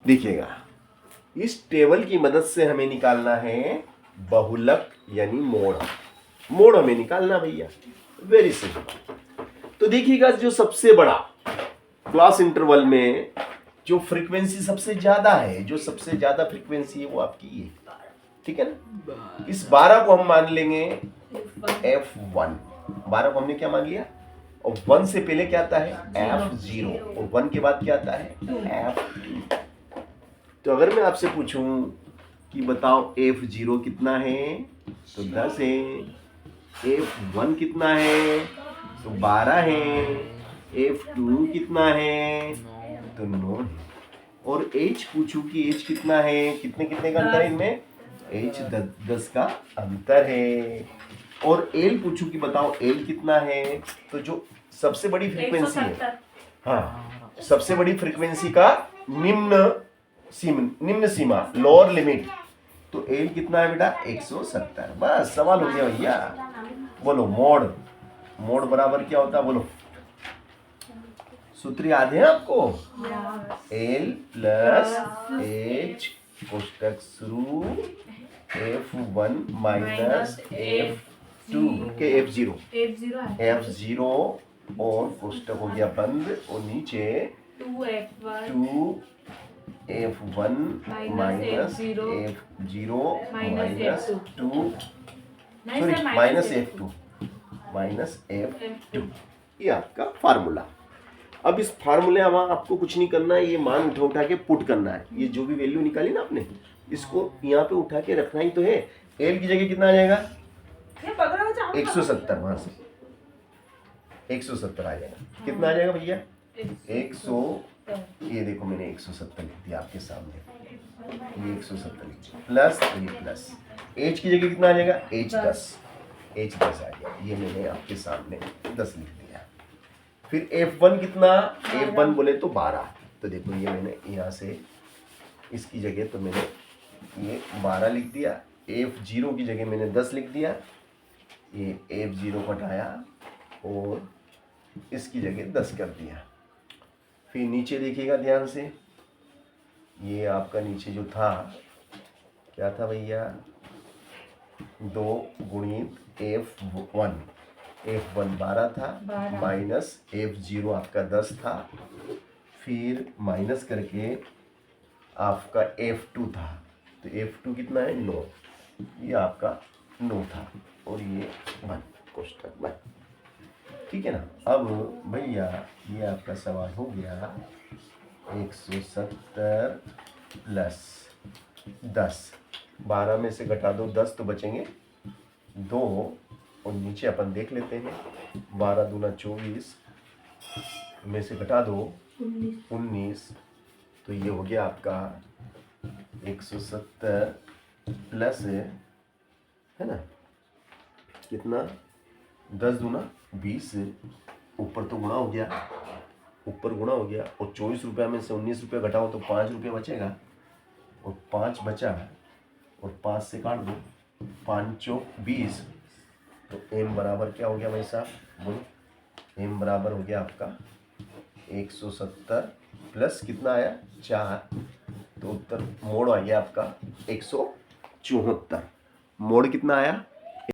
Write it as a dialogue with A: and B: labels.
A: देखिएगा, इस टेबल की मदद से हमें निकालना है बहुलक यानी मोड़। मोड़ हमें निकालना भैया, वेरी सिंपल। तो देखिएगा, जो सबसे बड़ा क्लास इंटरवल में जो फ्रीक्वेंसी सबसे ज्यादा है, जो सबसे ज्यादा फ्रीक्वेंसी है वो आपकी ये, ठीक है ना। इस 12 को हम मान लेंगे F1। 12 को हमने क्या मान लिया, और 1 से पहले क्या आता है F0, और 1 के बाद क्या आता है F2। तो अगर मैं आपसे पूछूं कि बताओ F0 कितना है, तो 10 है। F1 कितना है, तो 12 है। F2 कितना है, तो 9 है। और H पूछूं कि H कितना है, कितने कितने का अंतर है इनमें, H 10 का अंतर है। और L पूछूं कि बताओ L कितना है, तो जो सबसे बड़ी फ्रीक्वेंसी है, हाँ, सबसे बड़ी फ्रीक्वेंसी का निम्न सीमा, लोअर लिमिट, तो L कितना है बेटा 170। बस सवाल हो गया भैया। बोलो मोड़, मोड़ बराबर क्या होता है, बोलो सूत्र याद है आपको, L प्लस H कोष्टक शुरू F1 माइनस F2 के F0 और कोष्टक हो गया बंद, और नीचे 2F1 minus F0 minus 2, sorry minus F2, ये आपका फार्मूला। अब इस फार्मूले में आपको कुछ नहीं करना है, ये मान उठा के पुट करना है। ये जो भी वैल्यू निकाली ना आपने, इसको यहाँ पे उठा के रखना ही तो है। L की जगह कितना आ जाएगा 170, वहां से 170 आ जाएगा। कितना आ जाएगा भैया 100, ये देखो मैंने 170 लिख दिया आपके सामने, ये 170 लिख दिया, प्लस ये प्लस। H की जगह कितना आ जाएगा H 10 आ गया, ये मैंने आपके सामने 10 लिख दिया। फिर F1 कितना, F1 बोले तो 12, तो देखो ये मैंने यहाँ से इसकी जगह तो मैंने ये 12 लिख दिया। F0 की जगह मैंने 10 लिख दिया, ये F0 हटाया और इसकी जगह 10 कर दिया। फिर नीचे देखिएगा ध्यान से, ये आपका नीचे जो था क्या था भैया, 2 गुणित F1 12 था, माइनस F0 आपका 10 था, फिर माइनस करके आपका F2 था, तो F2 कितना है 9, ये आपका 9 था, और ये 1 कोष्टक 1, ठीक है ना। अब भैया ये आपका सवाल हो गया 170 प्लस 10, 12 में से घटा दो 10 तो बचेंगे 2, और नीचे अपन देख लेते हैं 12 दूना 24 में से घटा दो 19, तो ये हो गया आपका 170 प्लस है ना, कितना 10 दूना 20, ऊपर तो गुणा हो गया, ऊपर गुणा हो गया, और 24 रुपये में से 19 रुपये घटाओ तो 5 रुपये बचेगा, और 5 बचा, और 5 से काट दो, 5 चौक 20, तो m बराबर क्या हो गया भाई साहब, बोलो m बराबर हो गया आपका 170 प्लस कितना आया 4, तो उत्तर मोड़ आ गया आपका 174। मोड़ कितना आया